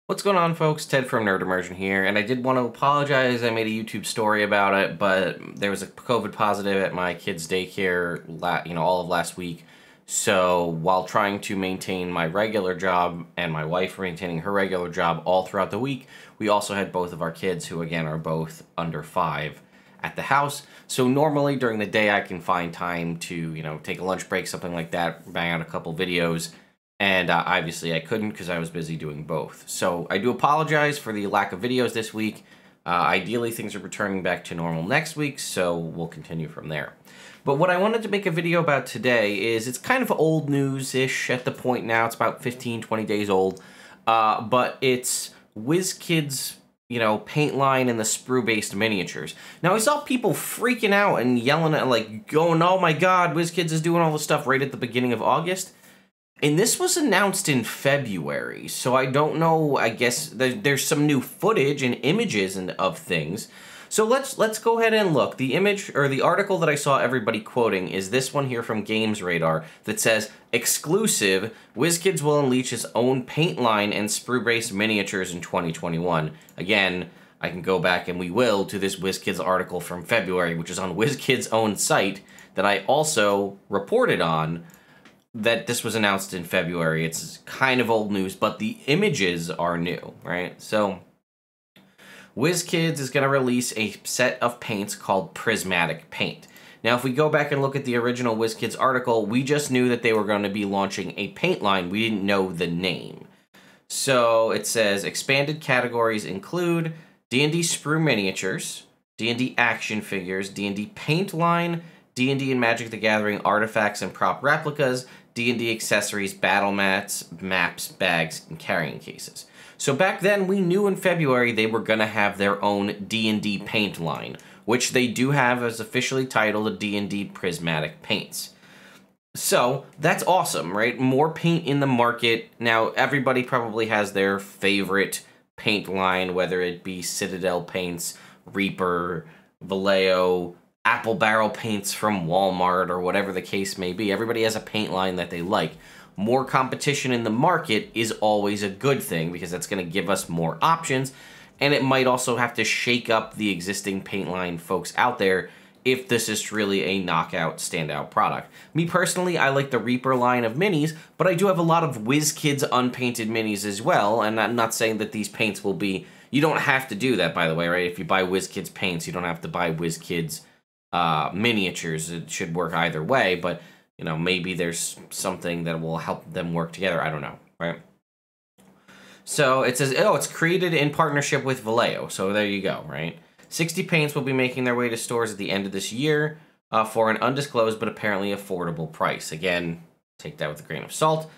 What's going on, folks? Ted from Immersion here, and I did want to apologize. I made a YouTube story about it, but there was a COVID positive at my kid's daycare, all of last week. So while trying to maintain my regular job and my wife maintaining her regular job all throughout the week, we also had both of our kids, who again are both under 5, at the house. So normally during the day I can find time to, take a lunch break, something like that, bang out a couple videos. And obviously I couldn't because I was busy doing both. So I do apologize for the lack of videos this week. Ideally, things are returning back to normal next week, so we'll continue from there. But what I wanted to make a video about today is, it's kind of old news-ish at the point now. It's about 15, 20 days old. But it's Wizkids, paint line and the Sprue-based miniatures. Now, I saw people freaking out and yelling at, going, oh my god, Wizkids is doing all this stuff right at the beginning of August. And this was announced in February, so I don't know, I guess there's some new footage and images of things. So let's go ahead and look. The image, or the article that I saw everybody quoting, is this one here from Games Radar that says, exclusive, Wizkids will unleash its own paint line and sprue-based miniatures in 2021. Again, I can go back, and we will, to this Wizkids article from February, which is on Wizkids' own site, that I also reported on, that this was announced in February. It's kind of old news, but the images are new, right? So, Wizkids is going to release a set of paints called Prismatic Paint. Now, if we go back and look at the original Wizkids article, we just knew that they were going to be launching a paint line. We didn't know the name. So, it says, expanded categories include D&D Sprue Miniatures, D&D action figures, D&D paint line, D&D and Magic the Gathering artifacts and prop replicas, D&D accessories, battle mats, maps, bags, and carrying cases. So back then, we knew in February they were going to have their own D&D paint line, which they do have as officially titled Dnd Prismatic Paints. So, that's awesome, right? More paint in the market. Now, everybody probably has their favorite paint line, whether it be Citadel Paints, Reaper, Vallejo, Apple Barrel paints from Walmart, or whatever the case may be. Everybody has a paint line that they like. More competition in the market is always a good thing, because that's going to give us more options, and it might also have to shake up the existing paint line folks out there if this is really a knockout, standout product. Me personally, I like the Reaper line of minis, but I do have a lot of Wizkids unpainted minis as well, and I'm not saying that these paints will be... You don't have to do that, by the way, right? If you buy Wizkids paints, you don't have to buy Wizkids miniatures. It should work either way, but maybe there's something that will help them work together. I don't know, right? So it says, it's created in partnership with Vallejo. So there you go, right? 60 paints will be making their way to stores at the end of this year for an undisclosed but apparently affordable price. Again, take that with a grain of salt.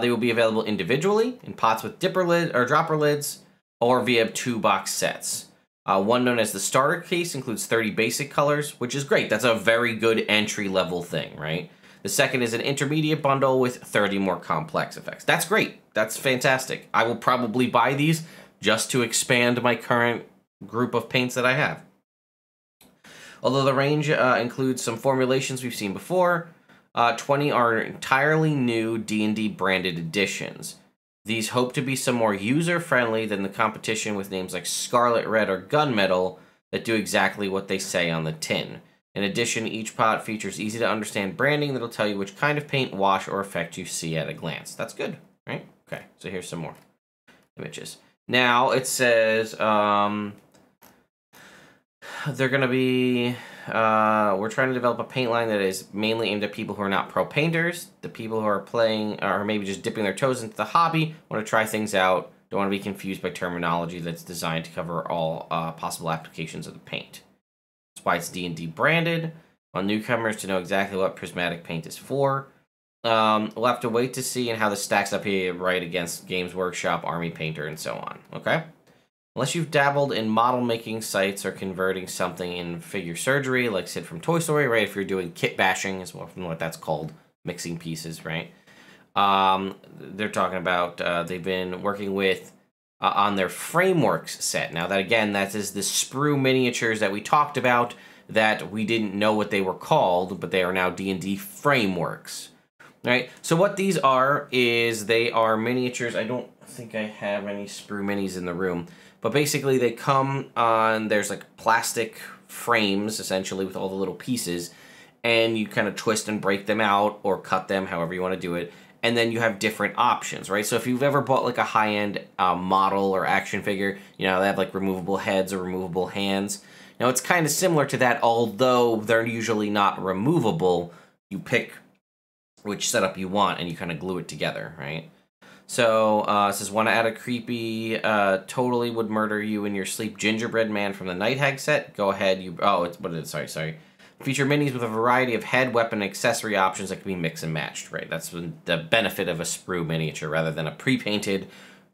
They will be available individually in pots with dipper lid or dropper lids, or via 2-box sets. One known as the starter case includes 30 basic colors, which is great. That's a very good entry-level thing, right? The second is an intermediate bundle with 30 more complex effects. That's great. That's fantastic. I will probably buy these just to expand my current group of paints that I have. Although the range includes some formulations we've seen before, 20 are entirely new D&D branded editions. These hope to be some more user-friendly than the competition with names like Scarlet Red or Gunmetal that do exactly what they say on the tin. In addition, each pot features easy-to-understand branding that'll tell you which kind of paint, wash, or effect you see at a glance. That's good, right? Okay, so here's some more images. Now, it says they're going to be... we're trying to develop a paint line that is mainly aimed at people who are not pro painters. The people who are playing, or maybe just dipping their toes into the hobby, want to try things out, don't want to be confused by terminology that's designed to cover all possible applications of the paint. That's why it's D&D branded. On newcomers to know exactly what prismatic paint is for. We'll have to wait to see and how this stacks up here right against Games Workshop, Army Painter, and so on. Okay? Unless you've dabbled in model-making sites or converting something in figure surgery, like Sid from Toy Story, right? If you're doing kit bashing, is what that's called, mixing pieces, right? They're talking about they've been working with on their frameworks set. Now, that again, that is the Sprue Miniatures that we talked about, that we didn't know what they were called, but they are now D&D frameworks. Right, so what these are is they are miniatures. I don't think I have any Sprue Minis in the room, but basically they come on, there's like plastic frames essentially with all the little pieces, and you kind of twist and break them out or cut them, however you want to do it, and then you have different options, right? So if you've ever bought like a high-end model or action figure, you know, they have like removable heads or removable hands. Now it's kind of similar to that, although they're usually not removable. You pick which setup you want, and you kind of glue it together, right? So, it says, want to add a creepy, totally would murder you in your sleep gingerbread man from the Night Hag set? Go ahead, sorry. Feature minis with a variety of head, weapon, and accessory options that can be mixed and matched, right? That's the benefit of a Sprue miniature, rather than a pre-painted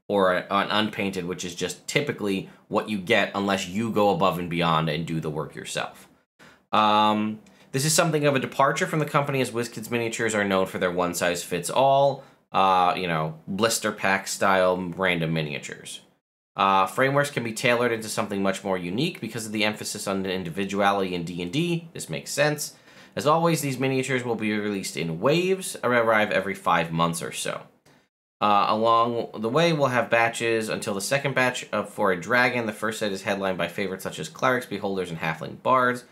or an unpainted, which is just typically what you get unless you go above and beyond and do the work yourself. This is something of a departure from the company, as Wizkids Miniatures are known for their one-size-fits-all, you know, blister pack style random miniatures. Frameworks can be tailored into something much more unique because of the emphasis on individuality in D&D. This makes sense. As always, these miniatures will be released in waves, arrive every 5 months or so. Along the way, we'll have batches until the second batch for a dragon. The first set is headlined by favorites such as clerics, beholders, and halfling bards.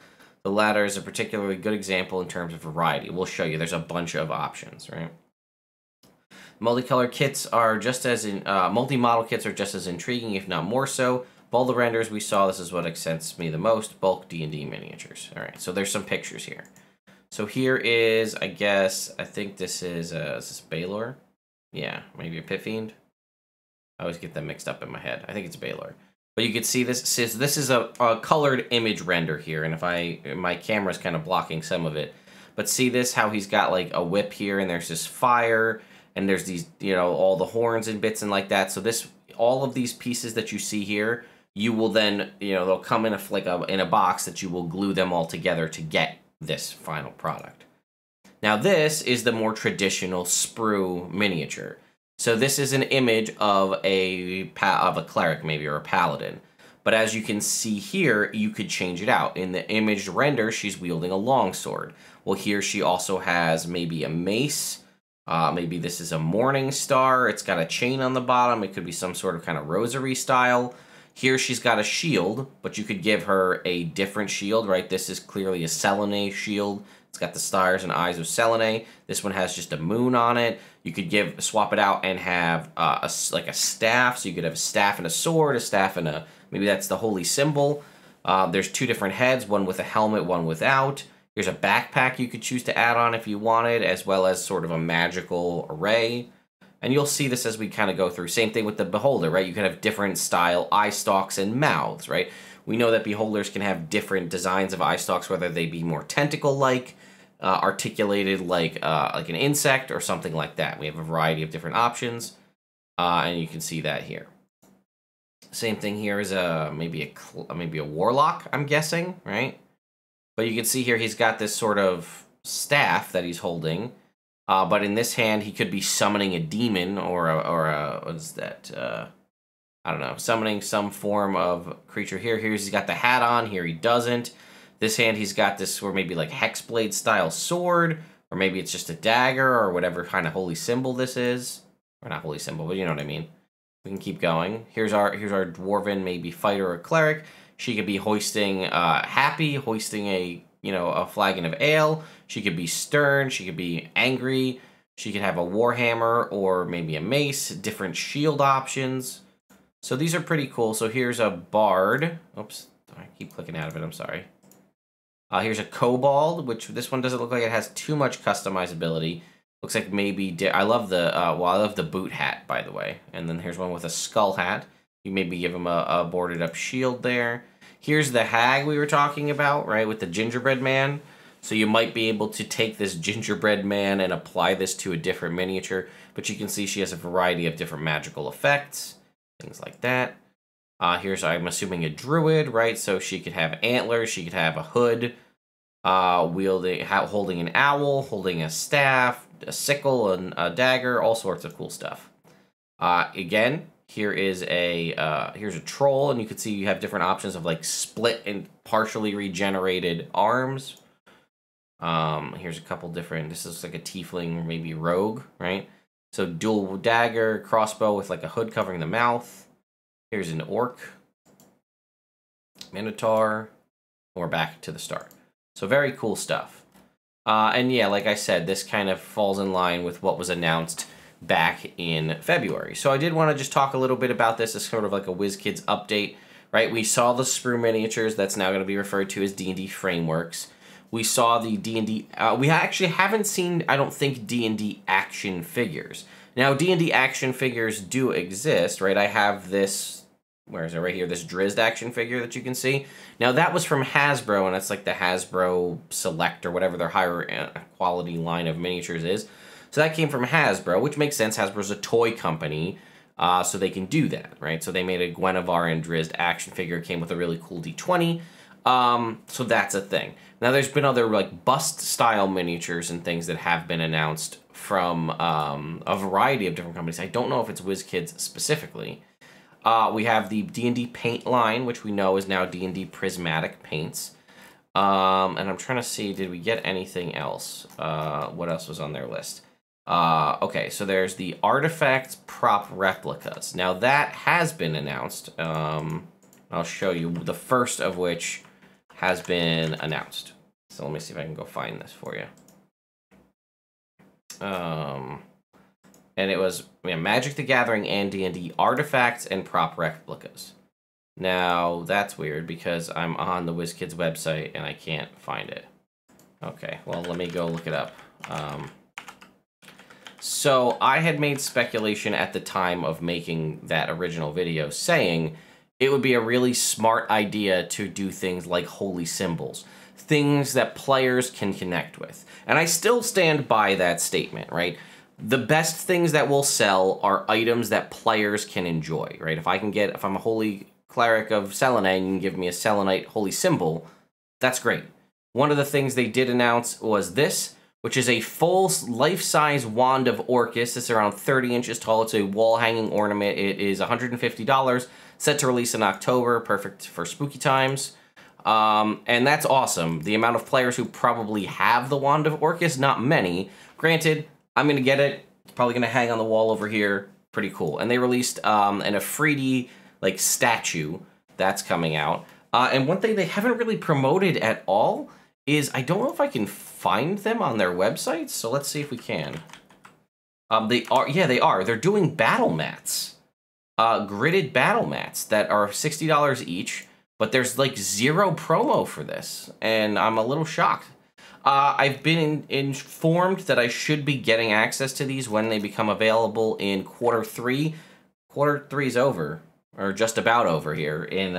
The latter is a particularly good example in terms of variety. We'll show you. There's a bunch of options, right? Multicolor kits are just as multi-model kits are just as intriguing, if not more so. Of all the renders we saw, this is what excites me the most: bulk D&D miniatures. All right, so there's some pictures here. So here is, I think this is this Baylor? Yeah, maybe a Pit Fiend. I always get them mixed up in my head. I think it's Baylor. But you can see this is a colored image render here, and my camera's kind of blocking some of it. But see this, how he's got like a whip here, and there's this fire, and there's these, you know, all the horns and bits and like that. So all of these pieces that you see here, you will then, you know, they'll come in in a box that you will glue them all together to get this final product. Now this is the more traditional Sprue miniature. So this is an image of a cleric maybe, or a paladin. But as you can see here, you could change it out. In the imaged render, she's wielding a longsword. Well, here she also has maybe a mace. Maybe this is a morning star. It's got a chain on the bottom. It could be some sort of kind of rosary style. Here she's got a shield, but you could give her a different shield, right? This is clearly a Selene shield. It's got the stars and eyes of Selene. This one has just a moon on it. You could swap it out and have like a staff. So you could have a staff and a sword, a staff and maybe that's the holy symbol. There's two different heads, one with a helmet, one without. Here's a backpack you could choose to add on if you wanted, as well as sort of a magical array. And you'll see this as we kind of go through. Same thing with the beholder, right? You can have different style eye stalks and mouths, right? We know that beholders can have different designs of eye stalks, whether they be more tentacle-like, articulated like an insect, or something like that. We have a variety of different options, and you can see that here. Same thing here is maybe a warlock, I'm guessing, right? But you can see here he's got this sort of staff that he's holding, but in this hand he could be summoning a demon or a what is that? I don't know, summoning some form of creature. Here he's got the hat on. Here he doesn't. This hand he's got this, or maybe like hexblade style sword, or maybe it's just a dagger, or whatever kind of holy symbol this is, or not holy symbol, but you know what I mean. We can keep going. Here's our dwarven maybe fighter or cleric. She could be hoisting hoisting a flagon of ale. She could be stern. She could be angry. She could have a warhammer or maybe a mace. Different shield options. So these are pretty cool. So here's a bard. Oops, I keep clicking out of it. I'm sorry. Here's a kobold, which this one doesn't look like it has too much customizability. Looks like maybe I love the boot hat, by the way. And then here's one with a skull hat. You maybe give him a boarded up shield there. Here's the hag we were talking about, right, with the gingerbread man. So you might be able to take this gingerbread man and apply this to a different miniature. But you can see she has a variety of different magical effects, things like that. Here's, I'm assuming, a druid, right? So she could have antlers, she could have a hood, holding an owl, holding a staff, a sickle, and a dagger, all sorts of cool stuff. Again, here's a troll, and you can see you have different options of like split and partially regenerated arms. Here's a couple different, this is like a tiefling, maybe rogue, right? So dual dagger, crossbow with like a hood covering the mouth. Here's an orc, minotaur. We're back to the start. So very cool stuff. And yeah, like I said, this kind of falls in line with what was announced back in February. So I did want to just talk a little bit about this as sort of like a Wizkids update, right? We saw the Sprue Miniatures, that's now going to be referred to as D&D Frameworks. We saw the D&D, we actually haven't seen, I don't think, D&D action figures. Now, D&D action figures do exist, right? I have this, where is it, right here, this Drizzt action figure that you can see. Now, that was from Hasbro, and it's like the Hasbro Select, or whatever their higher quality line of miniatures is. So that came from Hasbro, which makes sense. Hasbro's a toy company, so they can do that, right? So they made a Guinevere and Drizzt action figure. It came with a really cool D20. So that's a thing. Now, there's been other like bust-style miniatures and things that have been announced from a variety of different companies. I don't know if it's Wizkids specifically. We have the D&D paint line, which we know is now Dnd Prismatic Paints. And I'm trying to see, did we get anything else? What else was on their list? Okay, so there's the Artifacts Prop Replicas. Now, that has been announced. I'll show you, the first of which has been announced. So let me see if I can go find this for you. And it was Magic the Gathering and D&D Artifacts and Prop Replicas. Now, that's weird because I'm on the Wizkids website and I can't find it. Okay, well, let me go look it up. So I had made speculation at the time of making that original video saying it would be a really smart idea to do things like holy symbols, things that players can connect with. And I still stand by that statement, right? The best things that will sell are items that players can enjoy, right? If I'm a holy cleric of selenite and you can give me a selenite holy symbol, that's great. One of the things they did announce was this, which is a full life-size wand of Orcis. It's around 30 inches tall. It's a wall-hanging ornament. It is $150, set to release in October, perfect for spooky times. And that's awesome. The amount of players who probably have the wand of Orcis, not many. Granted, I'm going to get it. It's probably going to hang on the wall over here. Pretty cool. And they released an Afridi like statue that's coming out. And one thing they haven't really promoted at all is I don't know if I can find them on their website. So let's see if we can. They are. They're doing battle mats. Gridded battle mats that are $60 each. But there's like zero promo for this. And I'm a little shocked. I've been informed that I should be getting access to these when they become available in quarter 3. Quarter 3's over, or just about over here in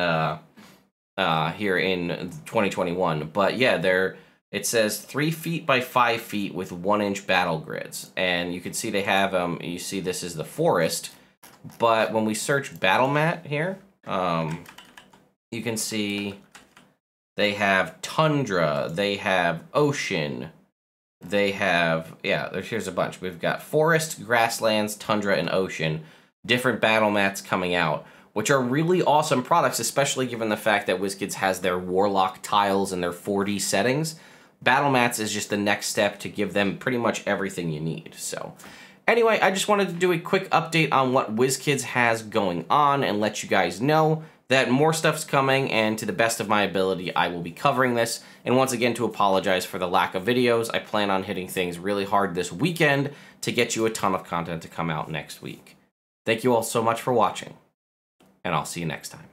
2021. But yeah, it says 3 feet by 5 feet with 1-inch battle grids, and you can see they have you see this is the forest, but when we search battle mat here, you can see they have tundra, they have ocean, they have, here's a bunch. We've got forest, grasslands, tundra, and ocean. Different battle mats coming out, which are really awesome products, especially given the fact that Wizkids has their Warlock tiles and their 4D settings. Battle mats is just the next step to give them pretty much everything you need. So anyway, I just wanted to do a quick update on what Wizkids has going on and let you guys know that more stuff's coming, and to the best of my ability, I will be covering this. And once again, to apologize for the lack of videos, I plan on hitting things really hard this weekend to get you a ton of content to come out next week. Thank you all so much for watching, and I'll see you next time.